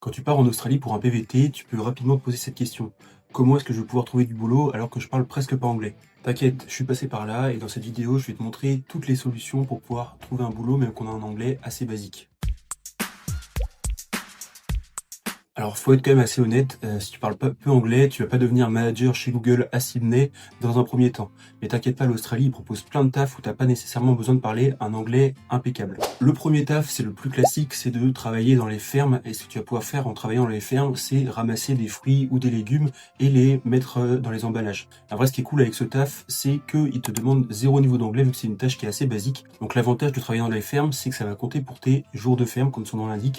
Quand tu pars en Australie pour un PVT, tu peux rapidement te poser cette question. Comment est-ce que je vais pouvoir trouver du boulot alors que je parle presque pas anglais? T'inquiète, je suis passé par là et dans cette vidéo, je vais te montrer toutes les solutions pour pouvoir trouver un boulot même qu'on a un anglais assez basique. Alors, faut être quand même assez honnête, si tu parles pas peu anglais, tu vas pas devenir manager chez Google à Sydney dans un premier temps. Mais t'inquiète pas, l'Australie, il propose plein de tafs où t'as pas nécessairement besoin de parler un anglais impeccable. Le premier taf, c'est le plus classique, c'est de travailler dans les fermes. Et ce que tu vas pouvoir faire en travaillant dans les fermes, c'est ramasser des fruits ou des légumes et les mettre dans les emballages. En vrai, ce qui est cool avec ce taf, c'est qu'il te demande zéro niveau d'anglais vu que c'est une tâche qui est assez basique. Donc l'avantage de travailler dans les fermes, c'est que ça va compter pour tes jours de ferme, comme son nom l'indique,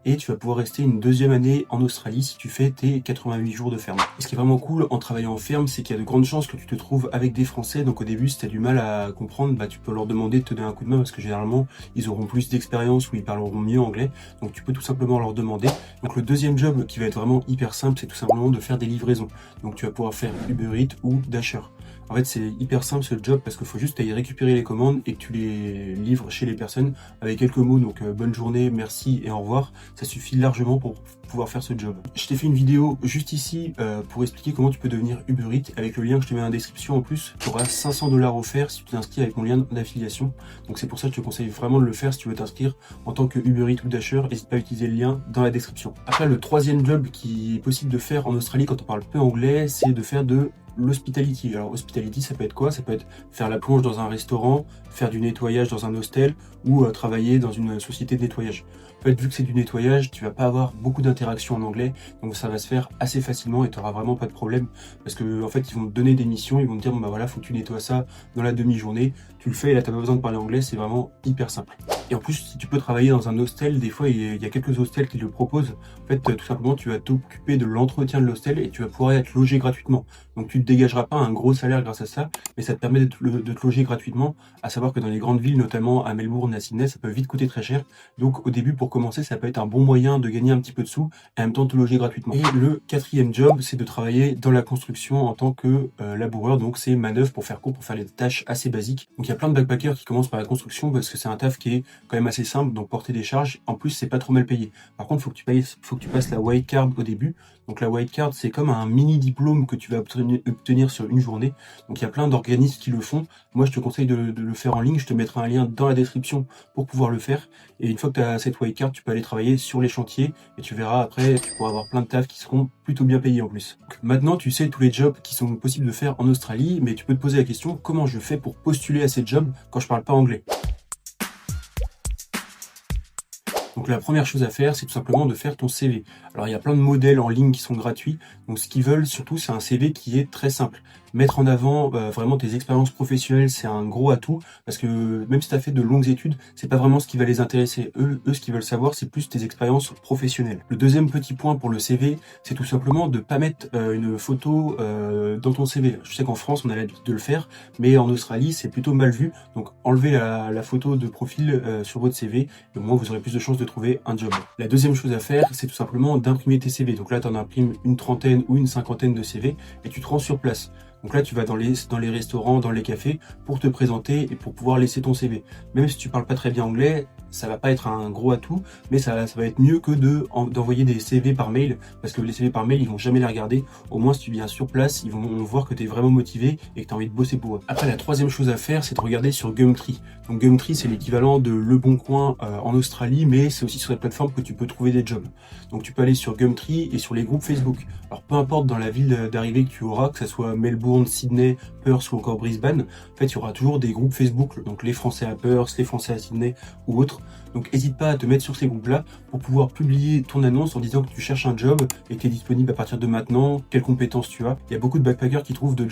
et tu vas pouvoir rester une deuxième année en Australie si tu fais tes 88 jours de ferme. Et ce qui est vraiment cool en travaillant en ferme, c'est qu'il y a de grandes chances que tu te trouves avec des Français. Donc au début, si tu as du mal à comprendre, tu peux leur demander de te donner un coup de main parce que généralement, ils auront plus d'expérience ou ils parleront mieux anglais. Donc tu peux tout simplement leur demander. Donc le deuxième job qui va être vraiment hyper simple, c'est tout simplement de faire des livraisons. Donc tu vas pouvoir faire Uber Eats ou Dasher. En fait, c'est hyper simple ce job parce qu'il faut juste aller récupérer les commandes et que tu les livres chez les personnes avec quelques mots. Donc bonne journée, merci et au revoir. Ça suffit largement pour pouvoir faire ce job. Je t'ai fait une vidéo juste ici pour expliquer comment tu peux devenir Uber Eats. Avec le lien que je te mets dans la description en plus, tu auras 500 $ offerts si tu t'inscris avec mon lien d'affiliation. Donc c'est pour ça que je te conseille vraiment de le faire si tu veux t'inscrire en tant que Uber Eats ou Dasher. N'hésite pas à utiliser le lien dans la description. Après, le troisième job qui est possible de faire en Australie quand on parle peu anglais, c'est de faire de l'hospitality. Alors hospitality, ça peut être quoi? Ça peut être faire la plonge dans un restaurant, faire du nettoyage dans un hostel ou travailler dans une société de nettoyage. En fait, vu que c'est du nettoyage, tu vas pas avoir beaucoup d'interactions en anglais, donc ça va se faire assez facilement et tu auras vraiment pas de problème parce que en fait, ils vont te donner des missions, ils vont te dire bon bah voilà, faut que tu nettoies ça dans la demi-journée. Tu le fais et là, t'as pas besoin de parler anglais, c'est vraiment hyper simple. Et en plus, si tu peux travailler dans un hostel, des fois, il y a quelques hostels qui le proposent. En fait, tout simplement, tu vas t'occuper de l'entretien de l'hostel et tu vas pouvoir être logé gratuitement. Donc, tu ne te dégageras pas un gros salaire grâce à ça, mais ça te permet de te loger gratuitement. À savoir que dans les grandes villes, notamment à Melbourne, à Sydney, ça peut vite coûter très cher. Donc, au début, pour commencer, ça peut être un bon moyen de gagner un petit peu de sous et en même temps de te loger gratuitement. Et le quatrième job, c'est de travailler dans la construction en tant que laboureur. Donc, c'est manœuvre pour faire court, pour faire les tâches assez basiques. Donc, il y a plein de backpackers qui commencent par la construction parce que c'est un taf qui est quand même assez simple, donc porter des charges. En plus, c'est pas trop mal payé. Par contre, faut que tu passes la white card au début. Donc la white card, c'est comme un mini diplôme que tu vas obtenir sur une journée. Donc il y a plein d'organismes qui le font. Moi, je te conseille de le faire en ligne. Je te mettrai un lien dans la description pour pouvoir le faire. Et une fois que tu as cette white card, tu peux aller travailler sur les chantiers et tu verras après, tu pourras avoir plein de tafs qui seront plutôt bien payés en plus. Donc, maintenant, tu sais tous les jobs qui sont possibles de faire en Australie, mais tu peux te poser la question, comment je fais pour postuler à ces jobs quand je parle pas anglais? Donc la première chose à faire, c'est tout simplement de faire ton CV. Alors il y a plein de modèles en ligne qui sont gratuits. Donc ce qu'ils veulent surtout, c'est un CV qui est très simple. Mettre en avant vraiment tes expériences professionnelles, c'est un gros atout parce que même si tu as fait de longues études, c'est pas vraiment ce qui va les intéresser. Eux, ce qu'ils veulent savoir, c'est plus tes expériences professionnelles. Le deuxième petit point pour le CV, c'est tout simplement de pas mettre une photo dans ton CV. Je sais qu'en France, on a l'habitude de le faire, mais en Australie, c'est plutôt mal vu. Donc enlevez la photo de profil sur votre CV et au moins vous aurez plus de chances de trouver un job. La deuxième chose à faire, c'est tout simplement d'imprimer tes CV. Donc là, tu en imprimes une trentaine ou une cinquantaine de CV et tu te rends sur place. Donc là, tu vas dans les restaurants, dans les cafés pour te présenter et pour pouvoir laisser ton CV. Même si tu parles pas très bien anglais, ça va pas être un gros atout, mais ça va être mieux que d'envoyer des CV par mail, parce que les CV par mail, ils vont jamais les regarder. Au moins, si tu viens sur place, ils vont voir que tu es vraiment motivé et que tu as envie de bosser pour eux. Après, la troisième chose à faire, c'est de regarder sur Gumtree. Donc Gumtree, c'est l'équivalent de Le Bon Coin en Australie, mais c'est aussi sur la plateforme que tu peux trouver des jobs. Donc tu peux aller sur Gumtree et sur les groupes Facebook. Alors peu importe dans la ville d'arrivée que tu auras, que ce soit Melbourne, Sydney, Perth ou encore Brisbane, en fait, il y aura toujours des groupes Facebook, donc les Français à Perth, les Français à Sydney ou autres. Donc n'hésite pas à te mettre sur ces groupes-là pour pouvoir publier ton annonce en disant que tu cherches un job et que tu es disponible à partir de maintenant, quelles compétences tu as. Il y a beaucoup de backpackers qui trouvent des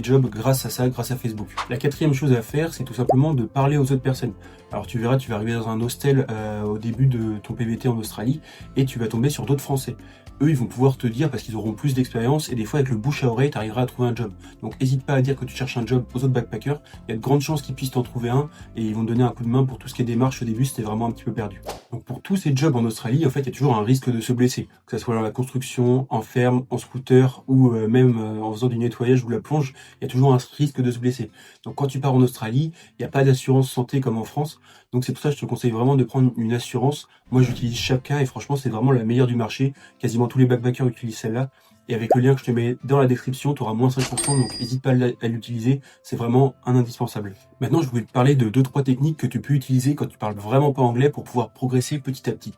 jobs grâce à ça, grâce à Facebook. La quatrième chose à faire, c'est tout simplement de parler aux autres personnes. Alors tu verras, tu vas arriver dans un hostel au début de ton PVT en Australie et tu vas tomber sur d'autres Français. Eux, ils vont pouvoir te dire, parce qu'ils auront plus d'expérience, et des fois, avec le bouche à oreille, tu arriveras à trouver un job. Donc, n'hésite pas à dire que tu cherches un job aux autres backpackers. Il y a de grandes chances qu'ils puissent t'en trouver un, et ils vont te donner un coup de main pour tout ce qui est démarche au début, c'était vraiment un petit peu perdu. Donc, pour tous ces jobs en Australie, en fait, il y a toujours un risque de se blesser. Que ce soit dans la construction, en ferme, en scooter, ou même en faisant du nettoyage ou la plonge, il y a toujours un risque de se blesser. Donc, quand tu pars en Australie, il n'y a pas d'assurance santé comme en France. Donc, c'est pour ça que je te conseille vraiment de prendre une assurance Moi, j'utilise Shapka et franchement, c'est vraiment la meilleure du marché. Quasiment tous les backpackers utilisent celle-là. Et avec le lien que je te mets dans la description, tu auras moins 5%, donc n'hésite pas à l'utiliser. C'est vraiment un indispensable. Maintenant, je voulais te parler de 2-3 techniques que tu peux utiliser quand tu parles vraiment pas anglais pour pouvoir progresser petit à petit.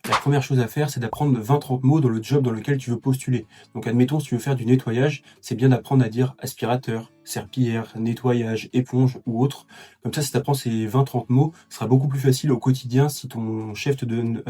La première chose à faire, c'est d'apprendre 20-30 mots dans le job dans lequel tu veux postuler. Donc admettons, si tu veux faire du nettoyage, c'est bien d'apprendre à dire aspirateur, serpillière, nettoyage, éponge ou autre. Comme ça, si tu apprends ces 20-30 mots, ce sera beaucoup plus facile au quotidien. Si ton chef te donne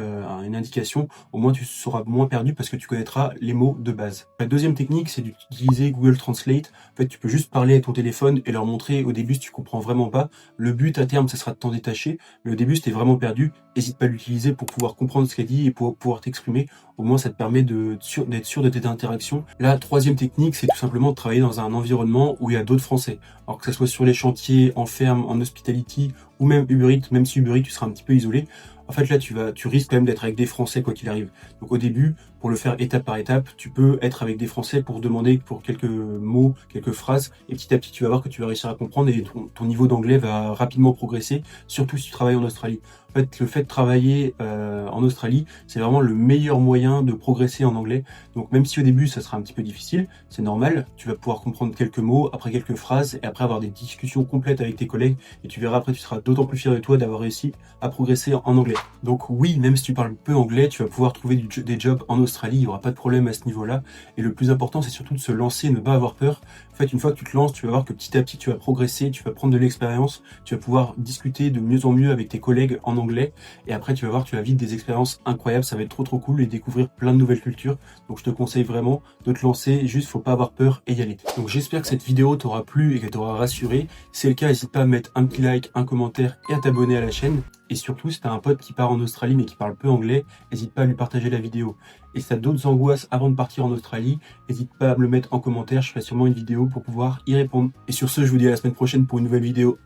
une indication, au moins tu seras moins perdu parce que tu connaîtras les mots de base. La deuxième technique, c'est d'utiliser Google Translate. En fait, tu peux juste parler à ton téléphone et leur montrer au début si tu comprends vraiment pas. Le but à terme, ce sera de t'en détacher. Mais au début, si t'es vraiment perdu, n'hésite pas à l'utiliser pour pouvoir comprendre ce qu'elle dit et pour pouvoir t'exprimer. Au moins, ça te permet d'être sûr de tes interactions. La troisième technique, c'est tout simplement de travailler dans un environnement où il y a d'autres Français. Alors que ce soit sur les chantiers, en ferme, en hospitality ou même Uber Eats, même si Uber Eats, tu seras un petit peu isolé. En fait, là, tu risques quand même d'être avec des Français quoi qu'il arrive. Donc au début, pour le faire étape par étape, tu peux être avec des Français pour demander pour quelques mots, quelques phrases, et petit à petit, tu vas voir que tu vas réussir à comprendre et ton niveau d'anglais va rapidement progresser, surtout si tu travailles en Australie. En fait, le fait de travailler en Australie, c'est vraiment le meilleur moyen de progresser en anglais. Donc même si au début, ça sera un petit peu difficile, c'est normal, tu vas pouvoir comprendre quelques mots, après quelques phrases, et après avoir des discussions complètes avec tes collègues, et tu verras après, tu seras d'autant plus fier de toi d'avoir réussi à progresser en anglais. Donc oui, même si tu parles peu anglais, tu vas pouvoir trouver des jobs en Australie, il n'y aura pas de problème à ce niveau-là. Et le plus important, c'est surtout de se lancer, ne pas avoir peur. En fait, une fois que tu te lances, tu vas voir que petit à petit, tu vas progresser, tu vas prendre de l'expérience, tu vas pouvoir discuter de mieux en mieux avec tes collègues en anglais. Et après, tu vas voir, tu vas vivre des expériences incroyables, ça va être trop cool et découvrir plein de nouvelles cultures. Donc je te conseille vraiment de te lancer, juste faut pas avoir peur et y aller. Donc j'espère que cette vidéo t'aura plu et qu'elle t'aura rassuré. Si c'est le cas, n'hésite pas à mettre un petit like, un commentaire et à t'abonner à la chaîne. Et surtout, si t'as un pote qui part en Australie mais qui parle peu anglais, n'hésite pas à lui partager la vidéo. Et si t'as d'autres angoisses avant de partir en Australie, n'hésite pas à me le mettre en commentaire, je ferai sûrement une vidéo pour pouvoir y répondre. Et sur ce, je vous dis à la semaine prochaine pour une nouvelle vidéo.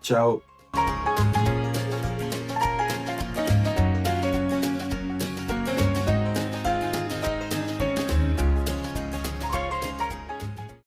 Ciao!